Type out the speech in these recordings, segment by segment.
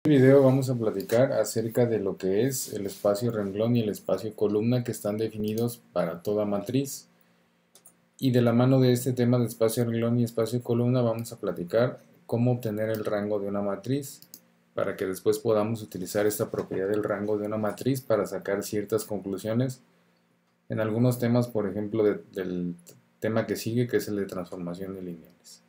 En este video vamos a platicar acerca de lo que es el espacio renglón y el espacio columna que están definidos para toda matriz. Y de la mano de este tema de espacio renglón y espacio columna vamos a platicar cómo obtener el rango de una matriz para que después podamos utilizar esta propiedad del rango de una matriz para sacar ciertas conclusiones en algunos temas, por ejemplo, del tema que sigue, que es el de transformación de lineales.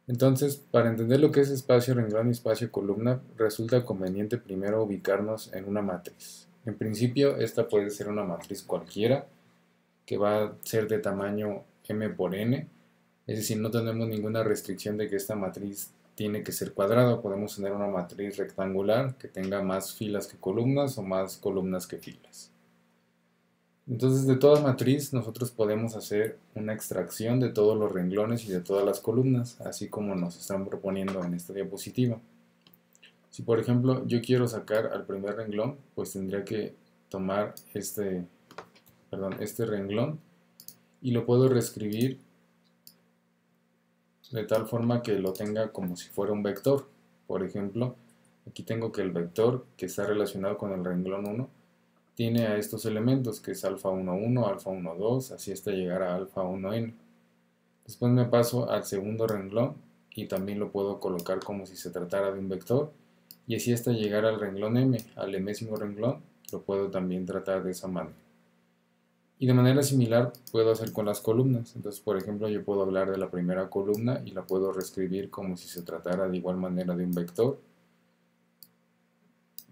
Entonces, para entender lo que es espacio renglón y espacio columna, resulta conveniente primero ubicarnos en una matriz. En principio, esta puede ser una matriz cualquiera, que va a ser de tamaño m por n, es decir, no tenemos ninguna restricción de que esta matriz tiene que ser cuadrada. Podemos tener una matriz rectangular que tenga más filas que columnas o más columnas que filas. Entonces, de toda matriz nosotros podemos hacer una extracción de todos los renglones y de todas las columnas, así como nos están proponiendo en esta diapositiva. Si por ejemplo yo quiero sacar al primer renglón, pues tendría que tomar este renglón y lo puedo reescribir de tal forma que lo tenga como si fuera un vector. Por ejemplo, aquí tengo que el vector que está relacionado con el renglón 1 tiene a estos elementos, que es alfa 1, 1, alfa 1, 2, así hasta llegar a alfa 1n. Después me paso al segundo renglón y también lo puedo colocar como si se tratara de un vector, y así hasta llegar al renglón m, al enésimo renglón, lo puedo también tratar de esa manera. Y de manera similar puedo hacer con las columnas. Entonces, por ejemplo, yo puedo hablar de la primera columna y la puedo reescribir como si se tratara de igual manera de un vector.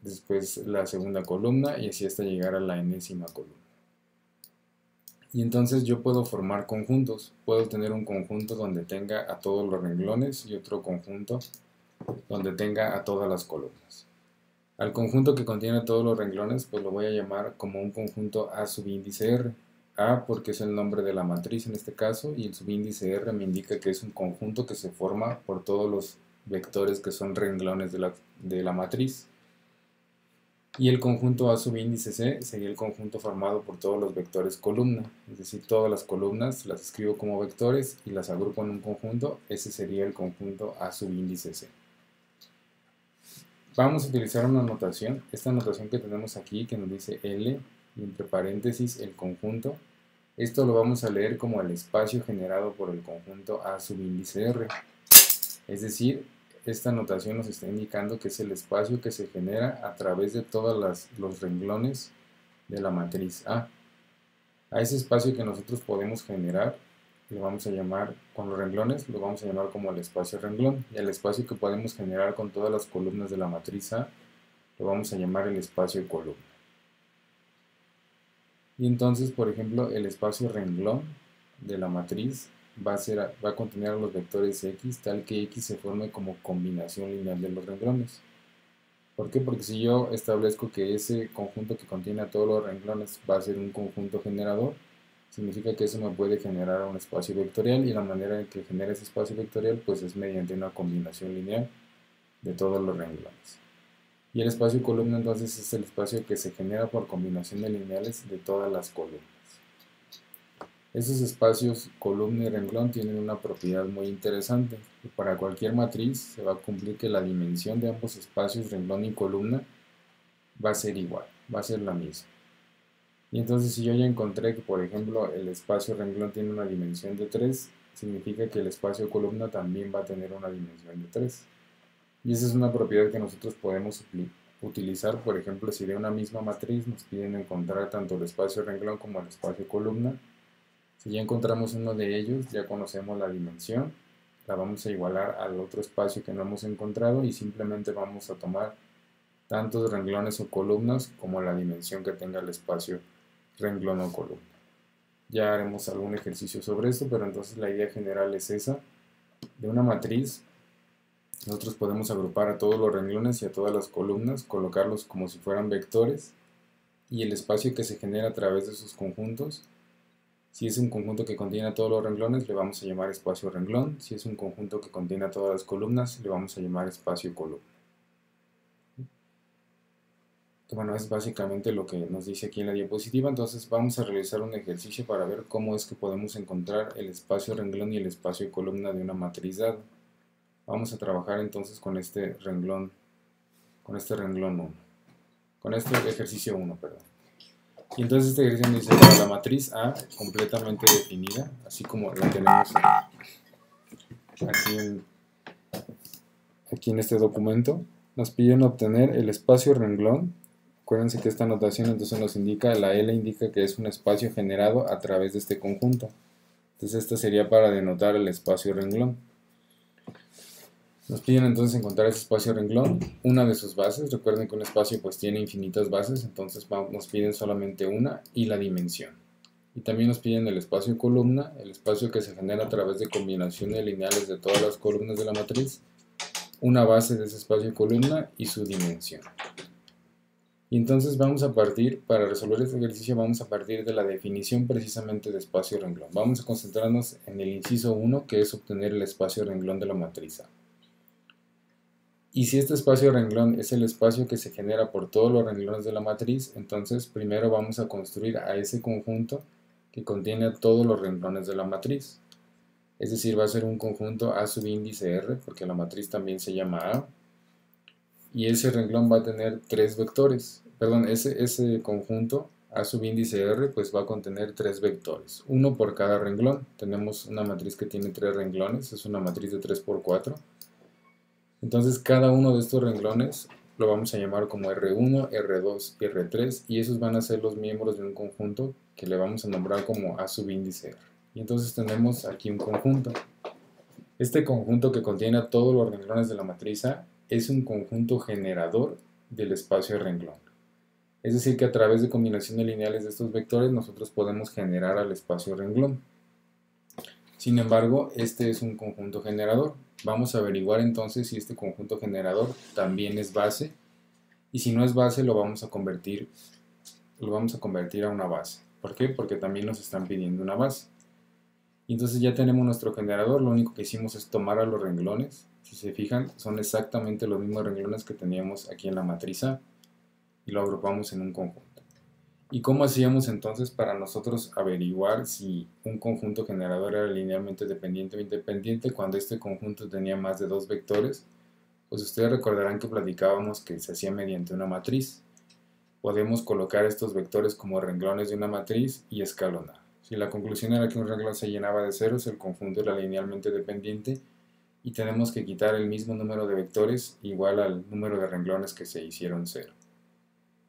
Después la segunda columna y así hasta llegar a la enésima columna. Y entonces yo puedo formar conjuntos. Puedo tener un conjunto donde tenga a todos los renglones y otro conjunto donde tenga a todas las columnas. Al conjunto que contiene todos los renglones, pues lo voy a llamar como un conjunto A subíndice R. A porque es el nombre de la matriz en este caso, y el subíndice R me indica que es un conjunto que se forma por todos los vectores que son renglones de la matriz. Y el conjunto A subíndice C sería el conjunto formado por todos los vectores columna, es decir, todas las columnas las escribo como vectores y las agrupo en un conjunto. Ese sería el conjunto A subíndice C. Vamos a utilizar una notación, esta notación que tenemos aquí que nos dice L y entre paréntesis el conjunto. Esto lo vamos a leer como el espacio generado por el conjunto A subíndice R. Es decir, esta notación nos está indicando que es el espacio que se genera a través de todos los renglones de la matriz A. A ese espacio que nosotros podemos generar, lo vamos a llamar, con los renglones, lo vamos a llamar como el espacio renglón. Y el espacio que podemos generar con todas las columnas de la matriz A, lo vamos a llamar el espacio columna. Y entonces, por ejemplo, el espacio renglón de la matriz va a contener a los vectores X, tal que X se forme como combinación lineal de los renglones. ¿Por qué? Porque si yo establezco que ese conjunto que contiene a todos los renglones va a ser un conjunto generador, significa que eso me puede generar un espacio vectorial, y la manera en que genera ese espacio vectorial pues es mediante una combinación lineal de todos los renglones. Y el espacio columna entonces es el espacio que se genera por combinación de lineales de todas las columnas. Esos espacios columna y renglón tienen una propiedad muy interesante, y para cualquier matriz se va a cumplir que la dimensión de ambos espacios renglón y columna va a ser igual, va a ser la misma. Y entonces si yo ya encontré que por ejemplo el espacio renglón tiene una dimensión de 3, significa que el espacio columna también va a tener una dimensión de 3. Y esa es una propiedad que nosotros podemos utilizar, por ejemplo, si de una misma matriz nos piden encontrar tanto el espacio renglón como el espacio columna. Si ya encontramos uno de ellos, ya conocemos la dimensión, la vamos a igualar al otro espacio que no hemos encontrado y simplemente vamos a tomar tantos renglones o columnas como la dimensión que tenga el espacio renglón o columna. Ya haremos algún ejercicio sobre esto, pero entonces la idea general es esa. De una matriz, nosotros podemos agrupar a todos los renglones y a todas las columnas, colocarlos como si fueran vectores, y el espacio que se genera a través de esos conjuntos, si es un conjunto que contiene a todos los renglones, le vamos a llamar espacio renglón. Si es un conjunto que contiene a todas las columnas, le vamos a llamar espacio columna. Bueno, es básicamente lo que nos dice aquí en la diapositiva. Entonces vamos a realizar un ejercicio para ver cómo es que podemos encontrar el espacio renglón y el espacio columna de una matriz dada. Vamos a trabajar entonces con este renglón con este renglón 1, con este ejercicio 1, perdón. Y entonces este ejercicio nos dice para la matriz A completamente definida, así como la tenemos aquí en este documento, nos piden obtener el espacio renglón. Acuérdense que esta notación entonces nos indica, la L indica que es un espacio generado a través de este conjunto. Entonces esta sería para denotar el espacio renglón. Nos piden entonces encontrar ese espacio renglón, una de sus bases. Recuerden que un espacio pues tiene infinitas bases, entonces nos piden solamente una y la dimensión. Y también nos piden el espacio columna, el espacio que se genera a través de combinaciones lineales de todas las columnas de la matriz, una base de ese espacio columna y su dimensión. Y entonces para resolver este ejercicio vamos a partir de la definición precisamente de espacio renglón. Vamos a concentrarnos en el inciso 1, que es obtener el espacio renglón de la matriz A. Y si este espacio renglón es el espacio que se genera por todos los renglones de la matriz, entonces primero vamos a construir a ese conjunto que contiene a todos los renglones de la matriz. Es decir, va a ser un conjunto A subíndice R, porque la matriz también se llama A. Y ese renglón va a tener tres vectores. Perdón, ese conjunto A subíndice R pues va a contener tres vectores, uno por cada renglón. Tenemos una matriz que tiene tres renglones, es una matriz de 3 por 4. Entonces cada uno de estos renglones lo vamos a llamar como R1, R2 y R3, y esos van a ser los miembros de un conjunto que le vamos a nombrar como A subíndice R. Y entonces tenemos aquí un conjunto. Este conjunto que contiene a todos los renglones de la matriz A es un conjunto generador del espacio renglón. Es decir, que a través de combinaciones lineales de estos vectores nosotros podemos generar al espacio renglón. Sin embargo, este es un conjunto generador. Vamos a averiguar entonces si este conjunto generador también es base, y si no es base lo vamos a convertir a una base. ¿Por qué? Porque también nos están pidiendo una base. Y entonces ya tenemos nuestro generador, lo único que hicimos es tomar a los renglones. Si se fijan, son exactamente los mismos renglones que teníamos aquí en la matriz A, y lo agrupamos en un conjunto. ¿Y cómo hacíamos entonces para nosotros averiguar si un conjunto generador era linealmente dependiente o independiente cuando este conjunto tenía más de dos vectores? Pues ustedes recordarán que platicábamos que se hacía mediante una matriz. Podemos colocar estos vectores como renglones de una matriz y escalonar. Si la conclusión era que un renglón se llenaba de ceros, el conjunto era linealmente dependiente, y tenemos que quitar el mismo número de vectores igual al número de renglones que se hicieron cero.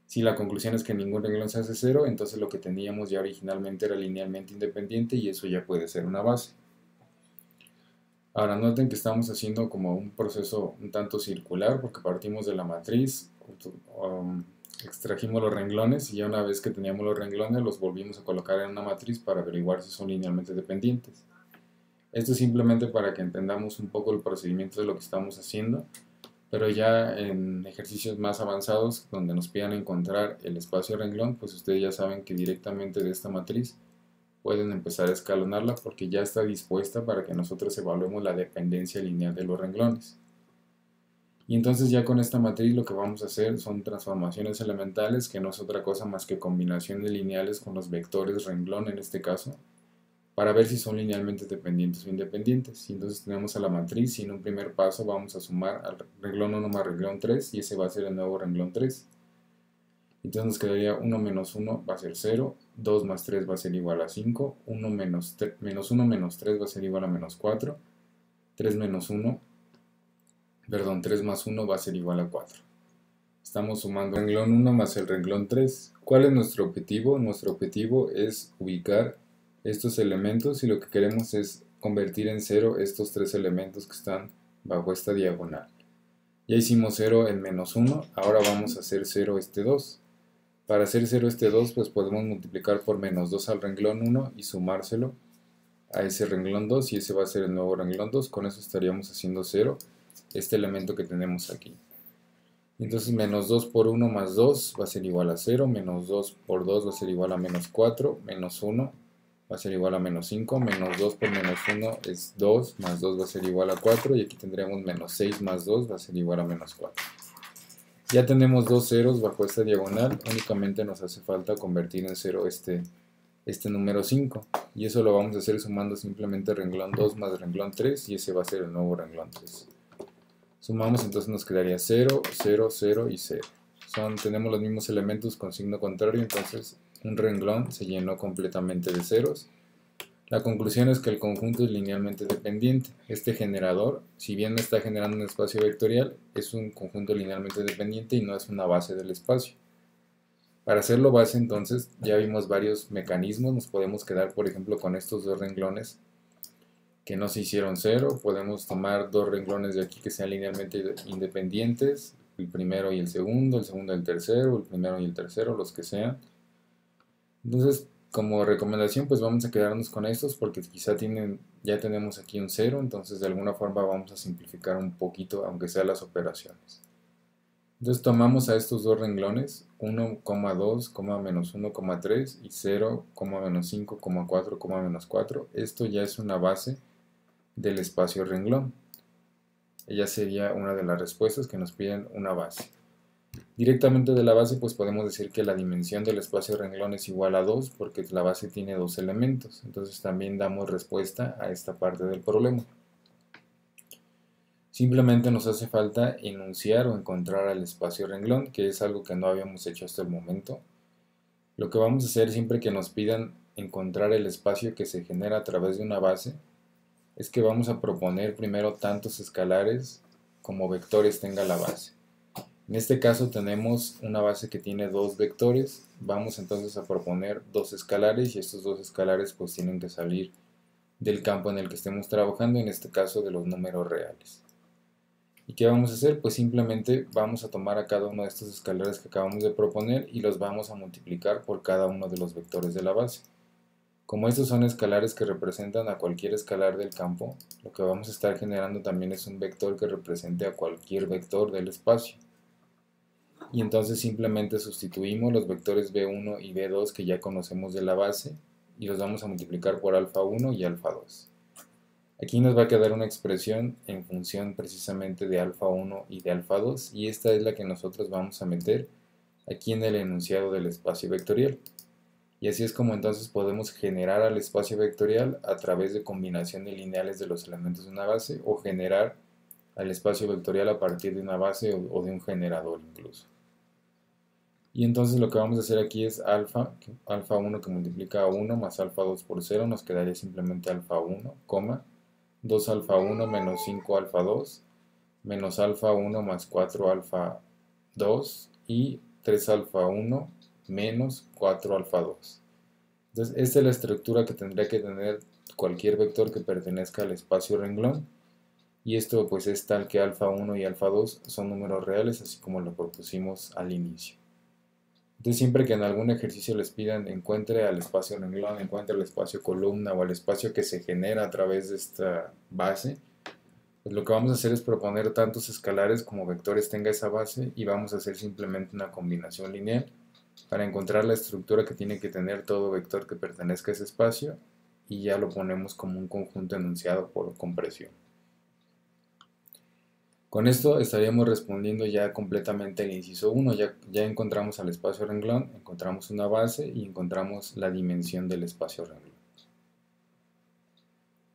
Si la conclusión es que ningún renglón se hace cero, entonces lo que teníamos ya originalmente era linealmente independiente, y eso ya puede ser una base. Ahora noten que estamos haciendo como un proceso un tanto circular, porque partimos de la matriz, extrajimos los renglones, y ya una vez que teníamos los renglones los volvimos a colocar en una matriz para averiguar si son linealmente dependientes. Esto es simplemente para que entendamos un poco el procedimiento de lo que estamos haciendo, pero ya en ejercicios más avanzados donde nos pidan encontrar el espacio renglón, pues ustedes ya saben que directamente de esta matriz pueden empezar a escalonarla, porque ya está dispuesta para que nosotros evaluemos la dependencia lineal de los renglones. Y entonces ya con esta matriz lo que vamos a hacer son transformaciones elementales, que no es otra cosa más que combinaciones lineales con los vectores renglón en este caso, para ver si son linealmente dependientes o independientes. Y entonces tenemos a la matriz, y en un primer paso vamos a sumar al renglón 1 más renglón 3, y ese va a ser el nuevo renglón 3. Entonces nos quedaría 1 menos 1 va a ser 0, 2 más 3 va a ser igual a 5, 1 menos 1 menos 3 va a ser igual a menos 4, 3 más 1 va a ser igual a 4. Estamos sumando el renglón 1 más el renglón 3. ¿Cuál es nuestro objetivo? Nuestro objetivo es ubicar estos elementos, y lo que queremos es convertir en 0 estos tres elementos que están bajo esta diagonal. Ya hicimos 0 en menos 1, ahora vamos a hacer 0 este 2. Para hacer 0 este 2, pues podemos multiplicar por menos 2 al renglón 1 y sumárselo a ese renglón 2, y ese va a ser el nuevo renglón 2. Con eso estaríamos haciendo 0 este elemento que tenemos aquí. Entonces menos 2 por 1 más 2 va a ser igual a 0, menos 2 por 2 va a ser igual a menos 4, menos 1 va a ser igual a menos 5, menos 2 por menos 1 es 2, más 2 va a ser igual a 4, y aquí tendremos menos 6 más 2 va a ser igual a menos 4. Ya tenemos dos ceros bajo esta diagonal, únicamente nos hace falta convertir en 0 este número 5, y eso lo vamos a hacer sumando simplemente renglón 2 más renglón 3, y ese va a ser el nuevo renglón 3. Sumamos, entonces nos quedaría 0, 0, 0 y 0. Tenemos los mismos elementos con signo contrario, entonces un renglón se llenó completamente de ceros. La conclusión es que el conjunto es linealmente dependiente. Este generador, si bien está generando un espacio vectorial, es un conjunto linealmente dependiente y no es una base del espacio. Para hacerlo base, entonces, ya vimos varios mecanismos. Nos podemos quedar, por ejemplo, con estos dos renglones que no se hicieron cero. Podemos tomar dos renglones de aquí que sean linealmente independientes, el primero y el segundo y el tercero, el primero y el tercero, los que sean. Entonces, como recomendación, pues vamos a quedarnos con estos porque quizá ya tenemos aquí un 0, entonces de alguna forma vamos a simplificar un poquito, aunque sea las operaciones. Entonces tomamos a estos dos renglones, 1,2, menos 1,3 y 0, menos 5, 4, menos 4. Esto ya es una base del espacio renglón. Ella sería una de las respuestas que nos piden una base. Directamente de la base pues podemos decir que la dimensión del espacio renglón es igual a 2 porque la base tiene dos elementos. Entonces también damos respuesta a esta parte del problema. Simplemente nos hace falta enunciar o encontrar al espacio renglón, que es algo que no habíamos hecho hasta el momento. Lo que vamos a hacer siempre que nos pidan encontrar el espacio que se genera a través de una base es que vamos a proponer primero tantos escalares como vectores tenga la base. En este caso tenemos una base que tiene dos vectores, vamos entonces a proponer dos escalares y estos dos escalares pues tienen que salir del campo en el que estemos trabajando, en este caso de los números reales. ¿Y qué vamos a hacer? Pues simplemente vamos a tomar a cada uno de estos escalares que acabamos de proponer y los vamos a multiplicar por cada uno de los vectores de la base. Como estos son escalares que representan a cualquier escalar del campo, lo que vamos a estar generando también es un vector que represente a cualquier vector del espacio. Y entonces simplemente sustituimos los vectores b1 y b2 que ya conocemos de la base y los vamos a multiplicar por alfa 1 y alfa 2. Aquí nos va a quedar una expresión en función precisamente de alfa 1 y de alfa 2 y esta es la que nosotros vamos a meter aquí en el enunciado del espacio vectorial. Y así es como entonces podemos generar al espacio vectorial a través de combinaciones lineales de los elementos de una base o generar al espacio vectorial a partir de una base o de un generador incluso. Y entonces lo que vamos a hacer aquí es alfa 1 que multiplica a 1 más alfa 2 por 0, nos quedaría simplemente alfa 1, 2 alfa 1 menos 5 alfa 2, menos alfa 1 más 4 alfa 2 y 3 alfa 1 menos 4 alfa 2. Entonces esta es la estructura que tendría que tener cualquier vector que pertenezca al espacio renglón. Y esto pues es tal que alfa 1 y alfa 2 son números reales, así como lo propusimos al inicio. Entonces siempre que en algún ejercicio les pidan encuentre al espacio renglón, encuentre el espacio columna o el espacio que se genera a través de esta base, pues lo que vamos a hacer es proponer tantos escalares como vectores tenga esa base y vamos a hacer simplemente una combinación lineal para encontrar la estructura que tiene que tener todo vector que pertenezca a ese espacio y ya lo ponemos como un conjunto enunciado por compresión. Con esto estaríamos respondiendo ya completamente el inciso 1, ya encontramos al espacio renglón, encontramos una base y encontramos la dimensión del espacio renglón.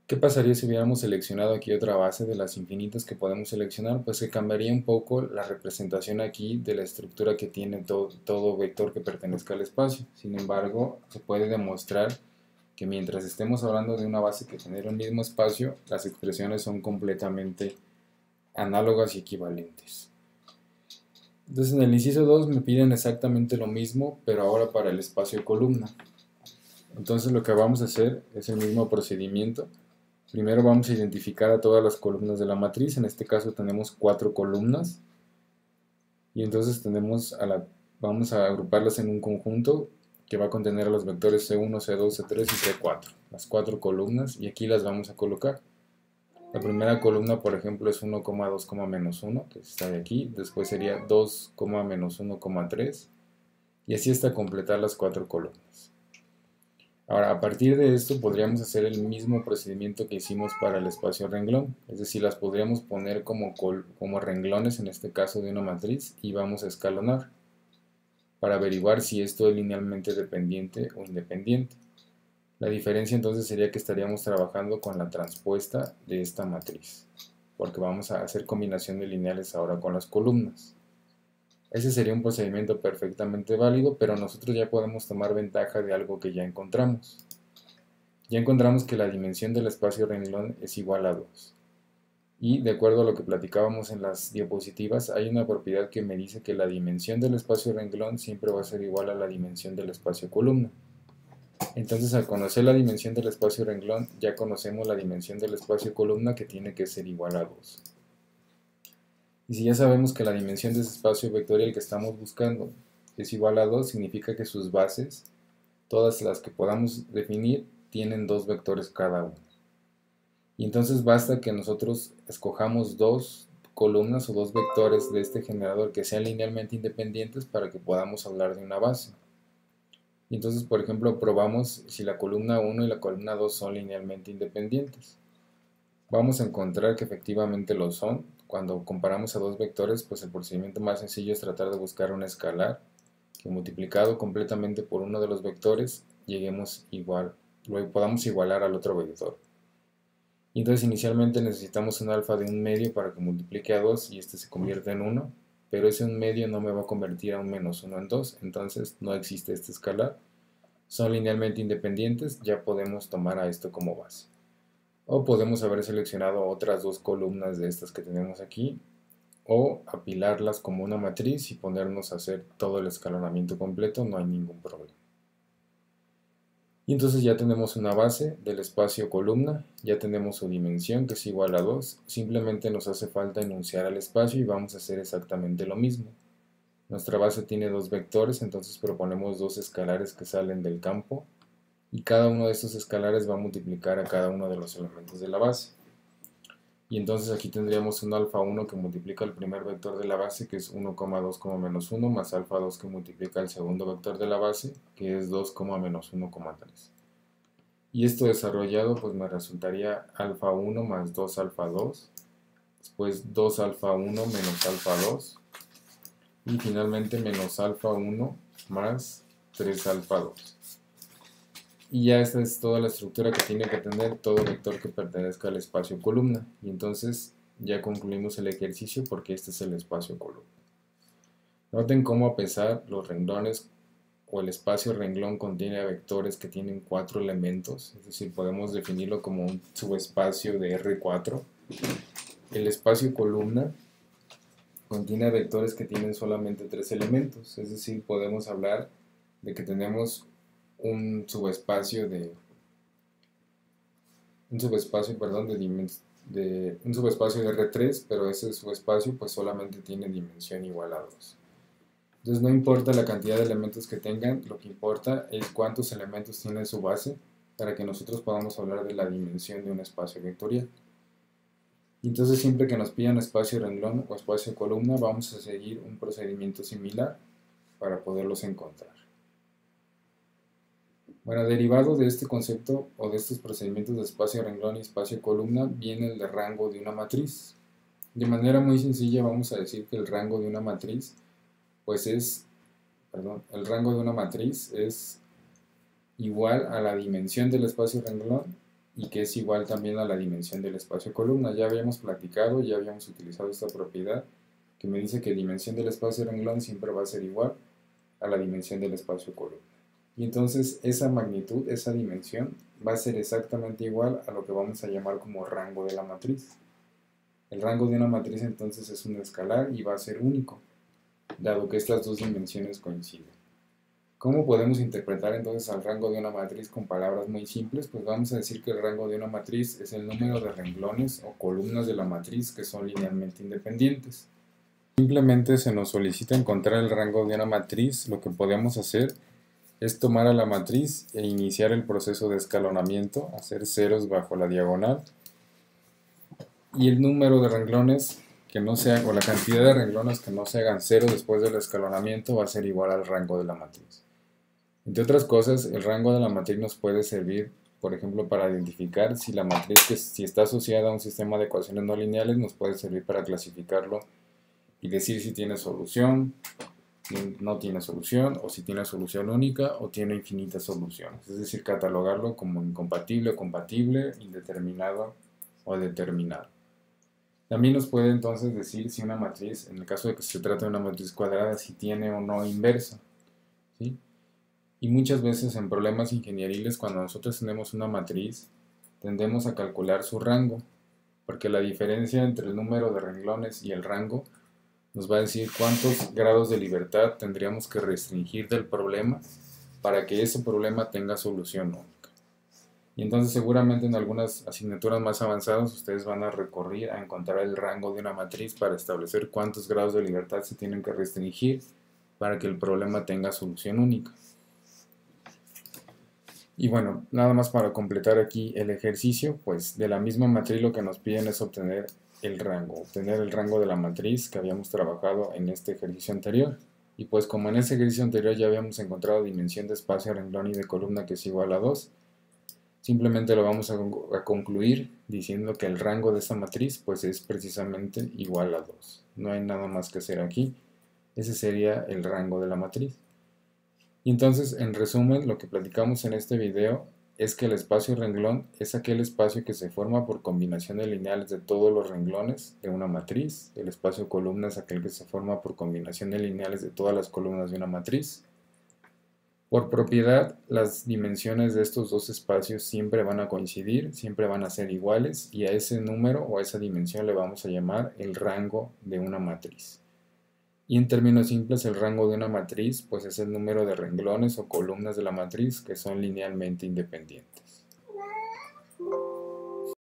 ¿Qué pasaría si hubiéramos seleccionado aquí otra base de las infinitas que podemos seleccionar? Pues que cambiaría un poco la representación aquí de la estructura que tiene todo vector que pertenezca al espacio. Sin embargo, se puede demostrar que mientras estemos hablando de una base que genera el mismo espacio, las expresiones son completamente análogas y equivalentes. Entonces en el inciso 2 me piden exactamente lo mismo, pero ahora para el espacio columna. Entonces lo que vamos a hacer es el mismo procedimiento. Primero vamos a identificar a todas las columnas de la matriz, en este caso tenemos 4 columnas, y entonces vamos a agruparlas en un conjunto que va a contener a los vectores C1, C2, C3 y C4, las 4 columnas, y aquí las vamos a colocar. La primera columna, por ejemplo, es 1,2, menos 1, que está de aquí. Después sería 2, menos 1,3. Y así hasta completar las 4 columnas. Ahora, a partir de esto podríamos hacer el mismo procedimiento que hicimos para el espacio renglón. Es decir, las podríamos poner como renglones, en este caso de una matriz, y vamos a escalonar para averiguar si esto es linealmente dependiente o independiente. La diferencia entonces sería que estaríamos trabajando con la transpuesta de esta matriz. porque vamos a hacer combinación de lineales ahora con las columnas. Ese sería un procedimiento perfectamente válido, pero nosotros ya podemos tomar ventaja de algo que ya encontramos. Ya encontramos que la dimensión del espacio renglón es igual a 2. Y de acuerdo a lo que platicábamos en las diapositivas, hay una propiedad que me dice que la dimensión del espacio renglón siempre va a ser igual a la dimensión del espacio columna. Entonces, al conocer la dimensión del espacio renglón, ya conocemos la dimensión del espacio columna, que tiene que ser igual a 2. Y si ya sabemos que la dimensión de ese espacio vectorial que estamos buscando es igual a 2, significa que sus bases, todas las que podamos definir, tienen 2 vectores cada uno. Y entonces basta que nosotros escojamos 2 columnas o 2 vectores de este generador que sean linealmente independientes para que podamos hablar de una base. Y entonces, por ejemplo, probamos si la columna 1 y la columna 2 son linealmente independientes. Vamos a encontrar que efectivamente lo son. Cuando comparamos a 2 vectores, pues el procedimiento más sencillo es tratar de buscar un escalar que multiplicado completamente por uno de los vectores podamos igualar al otro vector. Y entonces inicialmente necesitamos un alfa de 1 medio para que multiplique a 2 y este se convierta en 1, pero ese 1 medio no me va a convertir a un menos 1 en 2, entonces no existe este escalar. Son linealmente independientes, ya podemos tomar a esto como base. O podemos haber seleccionado otras 2 columnas de estas que tenemos aquí, o apilarlas como una matriz y ponernos a hacer todo el escalonamiento completo, no hay ningún problema. Y entonces ya tenemos una base del espacio columna, ya tenemos su dimensión que es igual a 2, simplemente nos hace falta enunciar el espacio y vamos a hacer exactamente lo mismo. Nuestra base tiene 2 vectores, entonces proponemos 2 escalares que salen del campo y cada uno de estos escalares va a multiplicar a cada uno de los elementos de la base. Y entonces aquí tendríamos un alfa 1 que multiplica el primer vector de la base, que es 1,2, menos 1, más alfa 2 que multiplica el segundo vector de la base, que es 2, menos 1,3. Y esto desarrollado pues me resultaría alfa 1 más 2 alfa 2, después 2 alfa 1 menos alfa 2, y finalmente menos alfa 1 más 3 alfa 2. Y ya esta es toda la estructura que tiene que tener todo vector que pertenezca al espacio columna. Y entonces ya concluimos el ejercicio porque este es el espacio columna. Noten cómo a pesar los renglones o el espacio renglón contiene vectores que tienen 4 elementos, es decir, podemos definirlo como un subespacio de R4. El espacio columna contiene vectores que tienen solamente 3 elementos, es decir, podemos hablar de que tenemos un subespacio de R3, pero ese subespacio pues solamente tiene dimensión igual a 2. Entonces no importa la cantidad de elementos que tengan, lo que importa es cuántos elementos tiene su base para que nosotros podamos hablar de la dimensión de un espacio vectorial. Y entonces siempre que nos pidan espacio renglón o espacio columna vamos a seguir un procedimiento similar para poderlos encontrar. Bueno, derivado de este concepto o de estos procedimientos de espacio renglón y espacio columna viene el de rango de una matriz. De manera muy sencilla vamos a decir que el rango de una matriz el rango de una matriz es igual a la dimensión del espacio renglón y que es igual también a la dimensión del espacio columna. Ya habíamos platicado, ya habíamos utilizado esta propiedad que me dice que dimensión del espacio renglón siempre va a ser igual a la dimensión del espacio columna. Y entonces esa magnitud, esa dimensión, va a ser exactamente igual a lo que vamos a llamar como rango de la matriz. El rango de una matriz entonces es un escalar y va a ser único, dado que estas dos dimensiones coinciden. ¿Cómo podemos interpretar entonces al rango de una matriz con palabras muy simples? Pues vamos a decir que el rango de una matriz es el número de renglones o columnas de la matriz que son linealmente independientes. Simplemente se nos solicita encontrar el rango de una matriz. Lo que podemos hacer es tomar a la matriz e iniciar el proceso de escalonamiento, hacer ceros bajo la diagonal, y el número de renglones que no sean, o la cantidad de renglones que no se hagan cero después del escalonamiento va a ser igual al rango de la matriz. Entre otras cosas, el rango de la matriz nos puede servir, por ejemplo, para identificar si la matriz si está asociada a un sistema de ecuaciones no lineales, nos puede servir para clasificarlo y decir si tiene solución, no tiene solución, o si tiene solución única o tiene infinitas soluciones. Es decir, catalogarlo como incompatible o compatible, indeterminado o determinado. También nos puede entonces decir si una matriz, en el caso de que se trate de una matriz cuadrada, si tiene o no inverso, ¿sí? Y muchas veces en problemas ingenieriles, cuando nosotros tenemos una matriz, tendemos a calcular su rango, porque la diferencia entre el número de renglones y el rango nos va a decir cuántos grados de libertad tendríamos que restringir del problema para que ese problema tenga solución única. Y entonces seguramente en algunas asignaturas más avanzadas ustedes van a recurrir a encontrar el rango de una matriz para establecer cuántos grados de libertad se tienen que restringir para que el problema tenga solución única. Y bueno, nada más para completar aquí el ejercicio, pues de la misma matriz lo que nos piden es obtener el rango de la matriz que habíamos trabajado en este ejercicio anterior. Y pues como en ese ejercicio anterior ya habíamos encontrado dimensión de espacio, renglón y de columna que es igual a 2, simplemente lo vamos a concluir diciendo que el rango de esta matriz pues es precisamente igual a 2. No hay nada más que hacer aquí. Ese sería el rango de la matriz. Y entonces, en resumen, lo que platicamos en este video es que el espacio renglón es aquel espacio que se forma por combinaciones lineales de todos los renglones de una matriz. El espacio columna es aquel que se forma por combinaciones lineales de todas las columnas de una matriz. Por propiedad, las dimensiones de estos dos espacios siempre van a coincidir, siempre van a ser iguales, y a ese número o a esa dimensión le vamos a llamar el rango de una matriz. Y en términos simples, el rango de una matriz pues es el número de renglones o columnas de la matriz que son linealmente independientes.